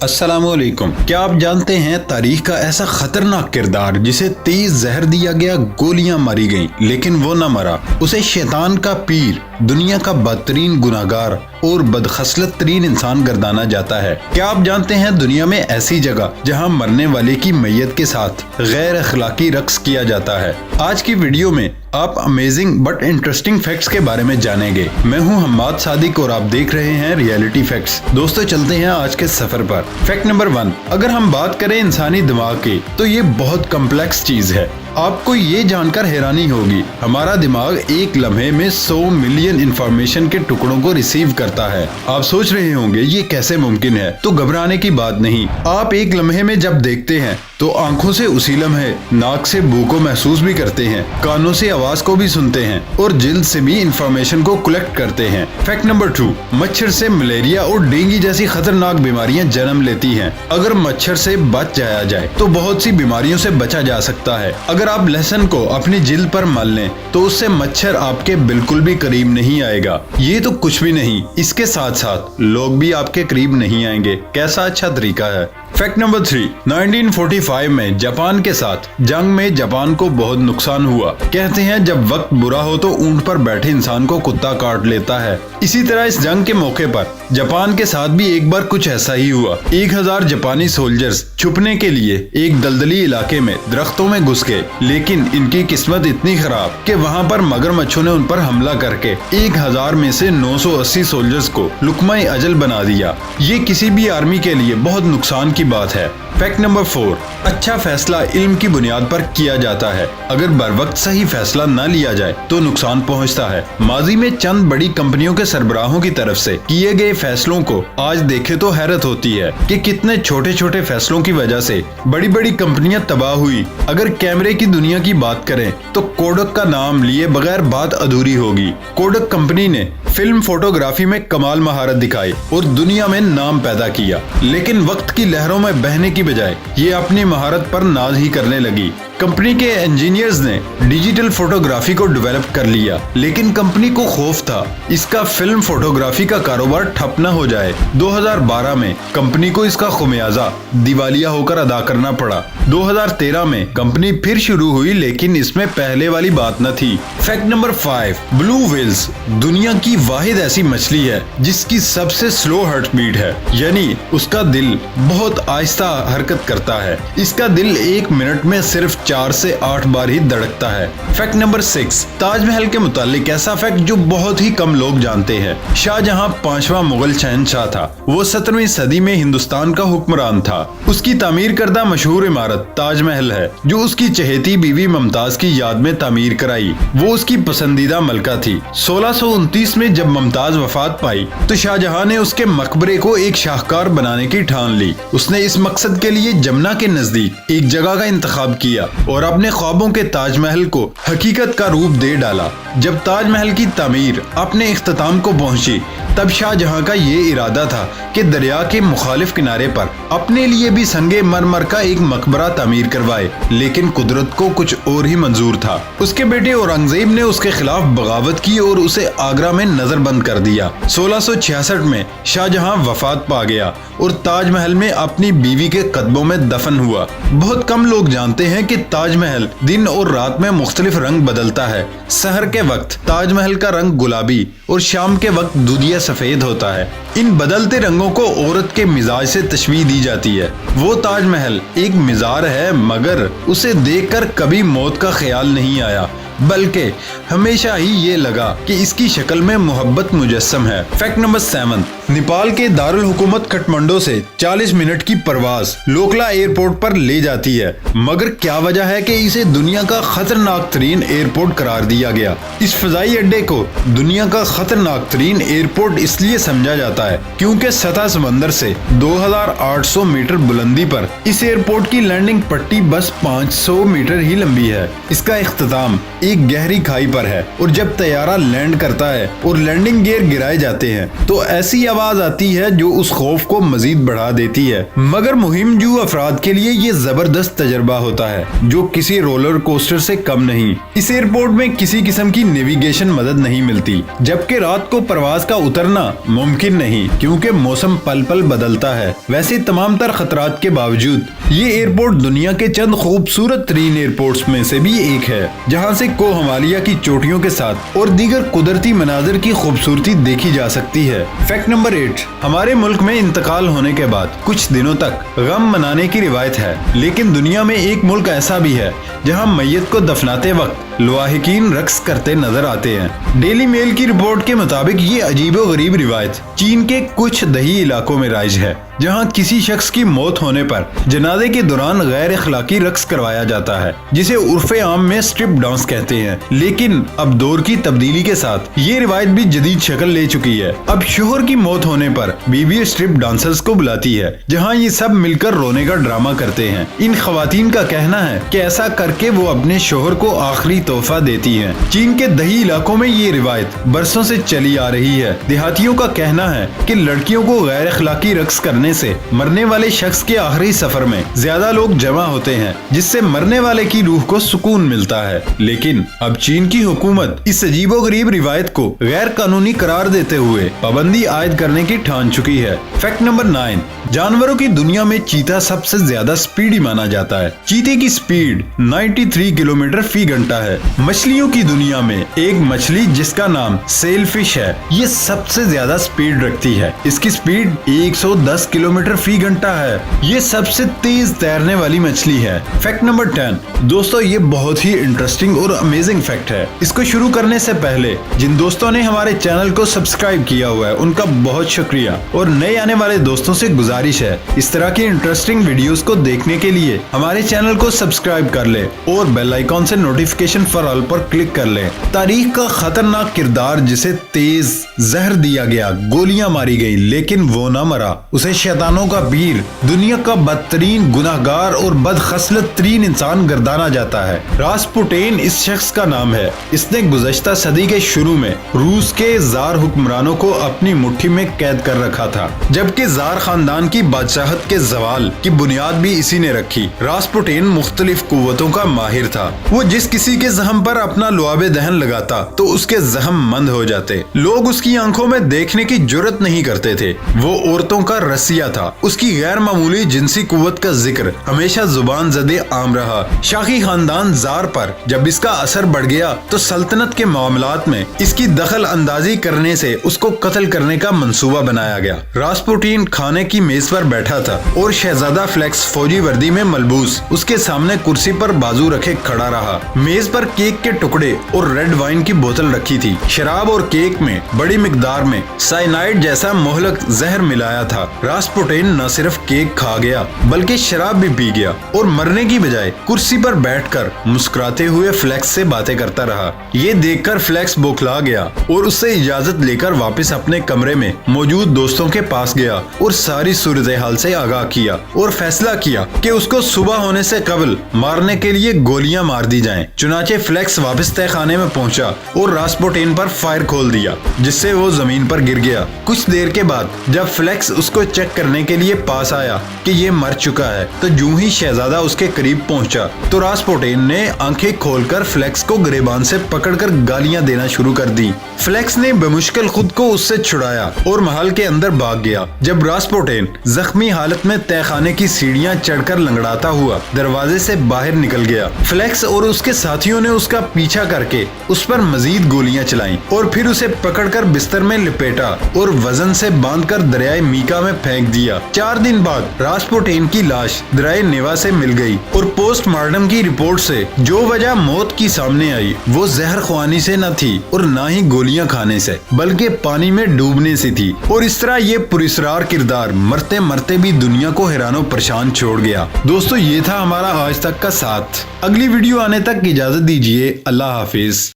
अस्सलाम वालेकुम। क्या आप जानते हैं तारीख का ऐसा खतरनाक किरदार जिसे तेज जहर दिया गया, गोलियां मारी गईं, लेकिन वो न मरा। उसे शैतान का पीर, दुनिया का बदतरीन गुनाहगार और बदखसलत तरीन इंसान गर्दाना जाता है। क्या आप जानते हैं दुनिया में ऐसी जगह जहां मरने वाले की मैयत के साथ गैर अखलाकी रक्स किया जाता है। आज की वीडियो में आप अमेजिंग बट इंटरेस्टिंग फैक्ट्स के बारे में जानेंगे। मैं हूं हम्माद सादिक और आप देख रहे हैं रियलिटी फैक्ट्स। दोस्तों चलते हैं आज के सफर पर। फैक्ट नंबर 1, अगर हम बात करें इंसानी दिमाग की तो ये बहुत कम्प्लेक्स चीज है। आपको ये जानकर हैरानी होगी, हमारा दिमाग एक लम्हे में 100 मिलियन इंफॉर्मेशन के टुकड़ों को रिसीव करता है। आप सोच रहे होंगे ये कैसे मुमकिन है, तो घबराने की बात नहीं। आप एक लम्हे में जब देखते हैं तो आंखों से उसी लम्हे नाक से बू को महसूस भी करते हैं, कानों से आवाज को भी सुनते हैं और जिल्द से भी इंफॉर्मेशन को कलेक्ट करते हैं। फैक्ट नंबर 2, मच्छर से मलेरिया और डेंगू जैसी खतरनाक बीमारियां जन्म लेती हैं। अगर मच्छर से बच जाया जाए तो बहुत सी बीमारियों से बचा जा सकता है। अगर आप लहसुन को अपनी जिल्द पर मल लें तो उससे मच्छर आपके बिल्कुल भी करीब नहीं आएगा। ये तो कुछ भी नहीं, इसके साथ साथ लोग भी आपके करीब नहीं आएंगे। कैसा अच्छा तरीका है। फैक्ट नंबर 3, 1945 में जापान के साथ जंग में जापान को बहुत नुकसान हुआ। कहते हैं जब वक्त बुरा हो तो ऊंट पर बैठे इंसान को कुत्ता काट लेता है। इसी तरह इस जंग के मौके पर जापान के साथ भी एक बार कुछ ऐसा ही हुआ। 1000 जापानी सोल्जर्स छुपने के लिए एक दलदली इलाके में दरख्तों में घुस गए, लेकिन इनकी किस्मत इतनी खराब कि वहां पर मगरमच्छों ने उन पर हमला करके 1000 में से 980 सोल्जर्स को लुकमा अजल बना दिया। ये किसी भी आर्मी के लिए बहुत नुकसान की बात है। फैक्ट नंबर 4, अच्छा फैसला इल्म की बुनियाद पर किया जाता है। अगर बर वक्त सही फैसला न लिया जाए तो नुकसान पहुंचता है। माजी में चंद बड़ी कंपनियों के सरबराहों की तरफ से किए गए फैसलों को आज देखे तो हैरत होती है कि कितने छोटे छोटे फैसलों की वजह से बड़ी बड़ी कंपनियां तबाह हुई। अगर कैमरे की दुनिया की बात करें तो कोडक का नाम लिए बगैर बात अधूरी होगी। कोडक कंपनी ने फिल्म फोटोग्राफी में कमाल महारत दिखाई और दुनिया में नाम पैदा किया, लेकिन वक्त की लहरों में बहने की बजाय ये अपनी महारत पर नाज ही करने लगी। कंपनी के इंजीनियर्स ने डिजिटल फोटोग्राफी को डेवलप कर लिया, लेकिन कंपनी को खौफ था इसका फिल्म फोटोग्राफी का कारोबार ठप न हो जाए। 2012 में कंपनी को इसका खुमियाजा दिवालिया होकर अदा करना पड़ा। 2013 में कंपनी फिर शुरू हुई, लेकिन इसमें पहले वाली बात न थी। फैक्ट नंबर 5, ब्लू व्हेल्स दुनिया की वाहिद ऐसी मछली है जिसकी सबसे स्लो हार्ट बीट है, यानी उसका दिल बहुत आहिस्ता हरकत करता है। इसका दिल 1 मिनट में सिर्फ 4 से 8 बार ही धड़कता है। फैक्ट नंबर 6, ताजमहल के मुतालिक ऐसा फैक्ट जो बहुत ही कम लोग जानते हैं। शाहजहां 5वां मुगल शहंशाह था। वो 17वीं सदी में हिंदुस्तान का हुक्मरान था। उसकी तामीर करदा मशहूर इमारत ताजमहल है, जो उसकी चहेती बीवी मुमताज की याद में तामीर कराई। वो उसकी पसंदीदा मलका थी। 1629 में जब मुमताज वफात पाई तो शाहजहां ने उसके मकबरे को एक शाहकार बनाने की ठान ली। उसने इस मकसद के लिए जमुना के नजदीक एक जगह का इंतखाब किया और अपने ख्वाबों के ताजमहल को हकीकत का रूप दे डाला। जब ताजमहल की तामीर अपने इख्तिताम को पहुंची तब शाहजहां का ये इरादा था कि दरिया के मुखालिफ किनारे पर अपने लिए भी संगे मरमर का एक मकबरा तामीर करवाए, लेकिन कुदरत को कुछ और ही मंजूर था। उसके बेटे औरंगजेब ने उसके खिलाफ बगावत की और उसे आगरा में नजरबंद कर दिया। 1666 में शाहजहां वफात पा गया और ताजमहल में अपनी बीवी के कदमों में दफन हुआ। बहुत कम लोग जानते हैं कि ताजमहल दिन और रात में मुख्तलिफ रंग बदलता है। सहर के वक्त ताजमहल का रंग गुलाबी और शाम के वक्त दूधिया सफेद होता है। इन बदलते रंगों को औरत के मिजाज से तशबीह दी जाती है। वो ताजमहल एक मिजार है, मगर उसे देखकर कभी मौत का ख्याल नहीं आया, बल्कि हमेशा ही ये लगा कि इसकी शक्ल में मोहब्बत मुजस्सम है। फैक्ट नंबर 7, नेपाल के दारुल हुकूमत काठमांडू से 40 मिनट की परवाज लोकला एयरपोर्ट पर ले जाती है, मगर क्या वजह है कि इसे दुनिया का खतरनाक तरीन एयरपोर्ट करार दिया गया। इस फजाई अड्डे को दुनिया का खतरनाक तरीन एयरपोर्ट इसलिए समझा जाता है क्योंकि सतह समंदर से 2800 मीटर बुलंदी पर इस एयरपोर्ट की लैंडिंग पट्टी बस 500 मीटर ही लंबी है। इसका इख्तिताम एक गहरी खाई पर है और जब तैयारा लैंड करता है और लैंडिंग गियर गिराए जाते हैं तो ऐसी आवाज आती है जो उस खौफ को मजीद बढ़ा देती है। मगर मुहिमजू अफराद के लिए ये जबरदस्त तजर्बा होता है जो किसी रोलर कोस्टर से कम नहीं। इस एयरपोर्ट में किसी किस्म की नेविगेशन मदद नहीं मिलती, जबकि रात को परवाज का उतरना मुमकिन नहीं क्योंकि मौसम पल पल बदलता है। वैसे तमाम तर खतरात के बावजूद ये एयरपोर्ट दुनिया के चंद खूबसूरत तरीन एयरपोर्ट्स में से भी एक है जहाँ से को हिमालय की चोटियों के साथ और दीगर कुदरती मनाजिर की खूबसूरती देखी जा सकती है। फैक्ट नंबर 8, हमारे मुल्क में इंतकाल होने के बाद कुछ दिनों तक गम मनाने की रिवायत है, लेकिन दुनिया में एक मुल्क ऐसा भी है जहाँ मैयत को दफनाते वक्त लवाहिकीन रक्स करते नजर आते हैं। डेली मेल की रिपोर्ट के मुताबिक ये अजीबो गरीब रिवायत चीन के कुछ दही इलाकों में राइज है जहाँ किसी शख्स की मौत होने पर जनाजे के दौरान गैर अखलाकी रक्स करवाया जाता है जिसे उर्फे आम में स्ट्रिप डांस कहते हैं। लेकिन अब दौर की तब्दीली के साथ ये रिवायत भी जदीद शक्ल ले चुकी है। अब शोहर की मौत होने पर बीवी स्ट्रिप डांसर्स को बुलाती है जहाँ ये सब मिलकर रोने का ड्रामा करते हैं। इन खवातीन का कहना है कि ऐसा करके वो अपने शोहर को आखिरी तोहफा देती हैं। चीन के दही इलाकों में ये रिवायत बरसों से चली आ रही है। देहातियों का कहना है कि लड़कियों को गैर अखलाकी रक्स करने से मरने वाले शख्स के आखिरी सफर में ज्यादा लोग जमा होते हैं जिससे मरने वाले की रूह को सुकून मिलता है। लेकिन अब चीन की हुकूमत इस अजीबो गरीब रिवायत को गैर कानूनी करार देते हुए पाबंदी आयद करने की ठान चुकी है। फैक्ट नंबर 9, जानवरों की दुनिया में चीता सबसे ज्यादा स्पीडी माना जाता है। चीते की स्पीड 93 किलोमीटर फी घंटा है। मछलियों की दुनिया में एक मछली जिसका नाम सेलफिश है ये सबसे ज्यादा स्पीड रखती है। इसकी स्पीड 110 किलोमीटर फी घंटा है। ये सबसे तेज तैरने वाली मछली है। फैक्ट नंबर 10, दोस्तों ये बहुत ही इंटरेस्टिंग और अमेजिंग फैक्ट है। इसको शुरू करने से पहले जिन दोस्तों ने हमारे चैनल को सब्सक्राइब किया हुआ है उनका बहुत शुक्रिया और नए आने वाले दोस्तों से गुजारिश है इस तरह की इंटरेस्टिंग वीडियोस को देखने के लिए हमारे चैनल को सब्सक्राइब कर ले और बेल आइकॉन से नोटिफिकेशन फॉर ऑल पर क्लिक कर ले। तारीख का खतरनाक किरदार जिसे तेज जहर दिया गया, गोलियां मारी गई लेकिन वो ना मरा, उसे शैतानों का पीर, दुनिया का बदतरीन गुनाहगार और बदखसलत तरीन इंसान गर्दाना जाता है। रास्पुटिन इस शख्स का नाम है। इसने गुज़श्ता सदी के शुरू में रूस के जार हुक्मरानों को अपनी मुट्ठी में कैद कर रखा था, जबकि जार खानदान की बादशाहत के जवाल की बुनियाद भी इसी ने रखी। रास्पुटिन मुख्तलिफ कुव्वतों का माहिर था। वो जिस किसी के जख्म पर अपना लुआबे दहन लगाता तो उसके जख्म मंद हो जाते। लोग उसकी आंखों में देखने की जुर्रत नहीं करते थे। वो औरतों का रसिया था। उसकी गैर मामूली जिनसी कुव्वत का जिक्र हमेशा जुबान ज़दे आम रहा। शाही खानदान जार पर जब इसका असर बढ़ गया तो सल्तनत के मामलात में इसकी दखल अंदाजी करने से उसको कत्ल करने का मंसूबा बनाया गया। रास्पुटिन खाने की मेज पर बैठा था और शहजादा फ्लेक्स फौजी वर्दी में मलबूस उसके सामने कुर्सी पर बाजू रखे खड़ा रहा। मेज पर केक के टुकड़े और रेड वाइन की बोतल रखी थी। शराब और केक में बड़ी मिकदार में साइनाइड जैसा मोहलक जहर मिलाया था। रास्पुटिन न सिर्फ केक खा गया बल्कि शराब भी पी गया और मरने की बजाय कुर्सी पर बैठकर मुस्कुराते हुए फ्लेक्स से बातें करता रहा। ये देखकर फ्लेक्स बौखला गया और उससे इजाजत लेकर वापस अपने कमरे में मौजूद दोस्तों के पास गया और सारी सूरत हाल से आगाह किया और फैसला किया कि उसको सुबह होने से कबल मारने के लिए गोलियां मार दी जाएं। चुनाचे फ्लेक्स वापस तहखाने में पहुंचा और रास्पुटिन पर फायर खोल दिया जिससे वो जमीन पर गिर गया। कुछ देर के बाद जब फ्लेक्स उसको चेक करने के लिए पास आया कि ये मर चुका है तो यूं ही शहजादा उसके करीब पहुंचा तो रास्पुटिन ने आंखें खोलकर फ्लेक्स को गिरेबान से पकड़कर गालियां देना शुरू कर दी। फ्लेक्स ने बेमुश्किल खुद को उससे छुड़ाया और महल के अंदर भाग गया। जब रास्पुटिन जख्मी हालत में तहखाने की सीढ़ियां चढ़कर लंगड़ाता हुआ दरवाजे से बाहर निकल गया, फ्लेक्स और उसके साथियों ने उसका पीछा करके उस पर मजीद गोलियां चलाईं और फिर उसे पकड़कर बिस्तर में लिपेटा और वजन से बांधकर दरियाए मीका में फेंक दिया। 4 दिन बाद रास्पुटिन की लाश दरियाए नेवा से मिल गई और पोस्टमार्टम की रिपोर्ट से जो वजह मौत की सामने आई वो जहर ख्वानी से न थी और न ही गोलियां खाने से बल्कि पानी में डूबने से थी। और इस तरह ये पुरस्कार किरदार मरते मरते भी दुनिया को हैरानो परेशान छोड़ गया। दोस्तों ये था हमारा आज तक का साथ। अगली वीडियो आने तक इजाजत दीजिए। अल्लाह हाफिज।